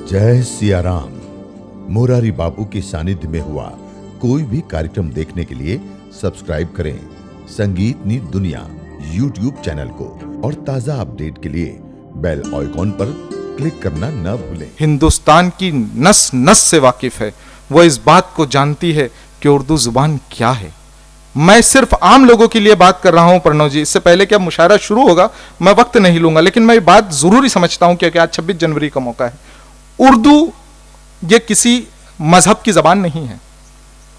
जय सिया राम। मोरारी बापू के सानिध्य में हुआ कोई भी कार्यक्रम देखने के लिए सब्सक्राइब करें संगीतनी दुनिया YouTube चैनल को और ताजा अपडेट के लिए बेल आइकॉन पर क्लिक करना न भूलें। हिंदुस्तान की नस नस से वाकिफ है, वो इस बात को जानती है कि उर्दू जुबान क्या है। मैं सिर्फ आम लोगों के लिए बात कर रहा हूं प्रणव जी। इससे पहले कि अब मुशायरा शुरू होगा मैं वक्त नहीं लूंगा, लेकिन मैं ये बात जरूरी समझता हूं क्योंकि आज 26 जनवरी का मौका है। उर्दू ये किसी मजहब की जबान नहीं है।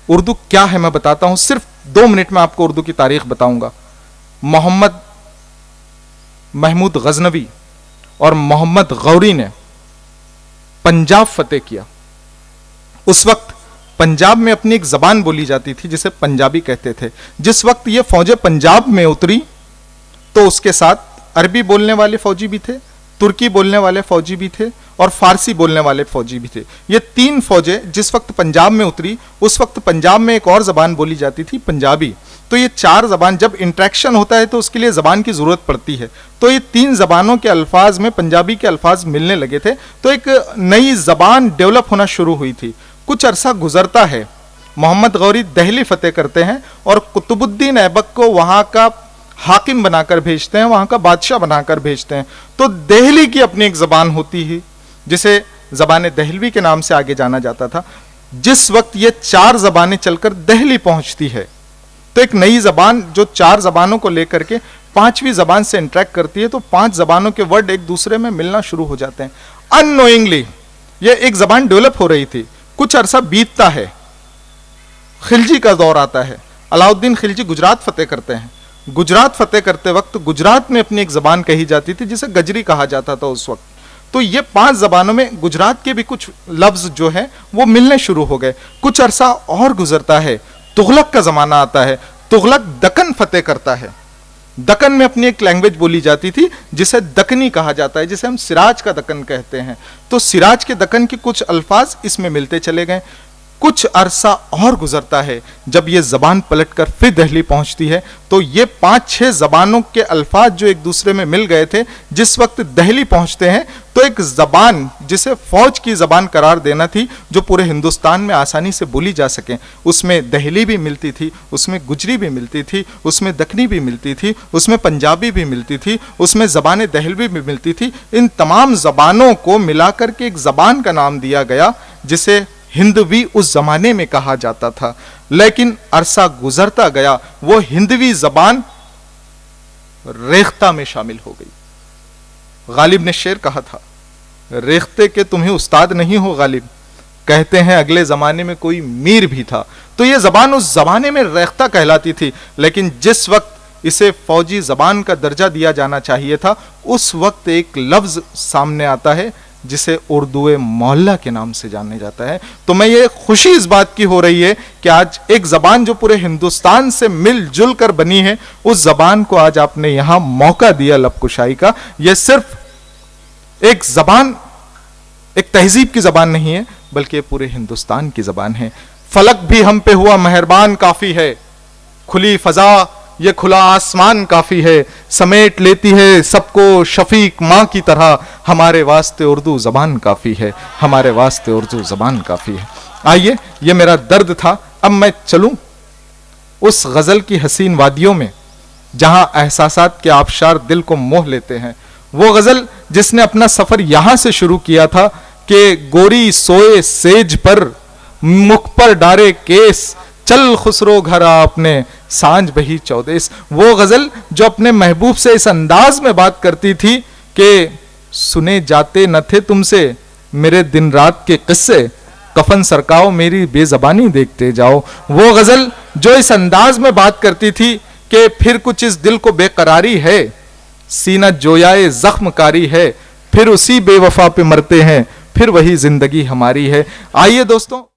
उर्दू क्या है मैं बताता हूं, सिर्फ 2 मिनट में आपको उर्दू की तारीख बताऊंगा। मोहम्मद महमूद गजनवी और मोहम्मद गौरी ने पंजाब फतेह किया। उस वक्त पंजाब में अपनी एक जबान बोली जाती थी जिसे पंजाबी कहते थे। जिस वक्त ये फौजें पंजाब में उतरी तो उसके साथ अरबी बोलने वाले फौजी भी थे, तुर्की बोलने वाले फौजी भी थे और फारसी बोलने वाले फौजी भी थे। ये 3 फौजें जिस वक्त पंजाब में उतरी उस वक्त पंजाब में एक और जबान बोली जाती थी, पंजाबी। तो ये 4 जबान जब इंटरेक्शन होता है तो उसके लिए जबान की जरूरत पड़ती है। तो ये 3 जबानों के अल्फाज में पंजाबी के अल्फाज मिलने लगे थे, तो एक नई जबान डेवलप होना शुरू हुई थी। कुछ अरसा गुजरता है, मोहम्मद गौरी दिल्ली फतेह करते हैं और कुतुबुद्दीन ऐबक को वहां का हाकिम बनाकर भेजते हैं, वहां का बादशाह बनाकर भेजते हैं। तो दिल्ली की अपनी एक जबान होती है जिसे जबान दहलवी के नाम से आगे जाना जाता था। जिस वक्त ये 4 जबानें चलकर दिल्ली पहुंचती है तो एक नई जबान जो 4 जबानों को लेकर के 5वीं जबान से इंटरेक्ट करती है, तो 5 जबानों के वर्ड एक दूसरे में मिलना शुरू हो जाते हैं। अननोइंगली ये एक जबान डेवलप हो रही थी। कुछ अरसा बीतता है, खिलजी का दौर आता है। अलाउद्दीन खिलजी गुजरात फतेह करते हैं। गुजरात फतेह करते वक्त गुजरात में अपनी एक जबान कही जाती थी जिसे गजरी कहा जाता था उस वक्त। तो ये 5 जबानों में गुजरात के भी कुछ लफ्ज जो है वो मिलने शुरू हो गए। कुछ अरसा और गुजरता है, तुगलक का जमाना आता है। तुगलक दक्कन फतेह करता है। दक्कन में अपनी एक लैंग्वेज बोली जाती थी जिसे दक्कनी कहा जाता है, जिसे हम सिराज का दक्कन कहते हैं। तो सिराज के दक्कन के कुछ अल्फाज इसमें मिलते चले गए। कुछ अरसा और गुजरता है, जब ये जबान पलटकर फिर दिल्ली पहुंचती है तो ये 5-6 जबानों के अल्फाज जो एक दूसरे में मिल गए थे, जिस वक्त दिल्ली पहुंचते हैं तो एक जबान जिसे फौज की जबान करार देना थी जो पूरे हिंदुस्तान में आसानी से बोली जा सके, उसमें दिल्ली भी मिलती थी, उसमें गुजरी भी मिलती थी, उसमें दक्कनी भी मिलती थी, उसमें पंजाबी भी मिलती थी, उसमें जबान दहलवी भी मिलती थी। इन तमाम जबानों को मिलाकर के एक जबान का नाम दिया गया जिसे हिंदवी उस जमाने में कहा जाता था। लेकिन अरसा गुजरता गया, वो हिंदवी जबान रेख्ता में शामिल हो गई। गालिब ने शेर कहा था, रेख्ते के तुम्हें उस्ताद नहीं हो गालिब, कहते हैं अगले जमाने में कोई मीर भी था। तो ये जबान उस जमाने में रेख्ता कहलाती थी, लेकिन जिस वक्त इसे फौजी जबान का दर्जा दिया जाना चाहिए था उस वक्त एक लफ्ज सामने आता है जिसे उर्दू मोहल्ला के नाम से जाने जाता है। तो मैं ये खुशी इस बात की हो रही है कि आज एक जबान जो पूरे हिंदुस्तान से मिलजुल कर बनी है, उस जबान को आज आपने यहां मौका दिया लब कुशाई का। यह सिर्फ एक जबान, एक तहजीब की जबान नहीं है, बल्कि पूरे हिंदुस्तान की जबान है। फलक भी हम पे हुआ मेहरबान काफी है, खुली फजा ये खुला आसमान काफी है, समेट लेती है सबको शफीक माँ की तरह, हमारे वास्ते उर्दू जबान काफी है, हमारे वास्ते उर्दू जबान काफी है। आइए, ये मेरा दर्द था, अब मैं चलूं उस गजल की हसीन वादियों में जहां एहसासात के आबशार दिल को मोह लेते हैं। वो गजल जिसने अपना सफर यहां से शुरू किया था कि गोरी सोए सेज पर, मुख पर डारे केस, चल खुसरो घर अपने, सांझ बही चौदेस। वो गजल जो अपने महबूब से इस अंदाज में बात करती थी कि सुने जाते न थे तुमसे मेरे दिन रात के किस्से, कफन सरकाओ मेरी बेजबानी देखते जाओ। वो गजल जो इस अंदाज में बात करती थी कि फिर कुछ इस दिल को बेकरारी है, सीना जोयाए जख्मकारी है, फिर उसी बेवफा पे मरते हैं, फिर वही जिंदगी हमारी है। आइए दोस्तों।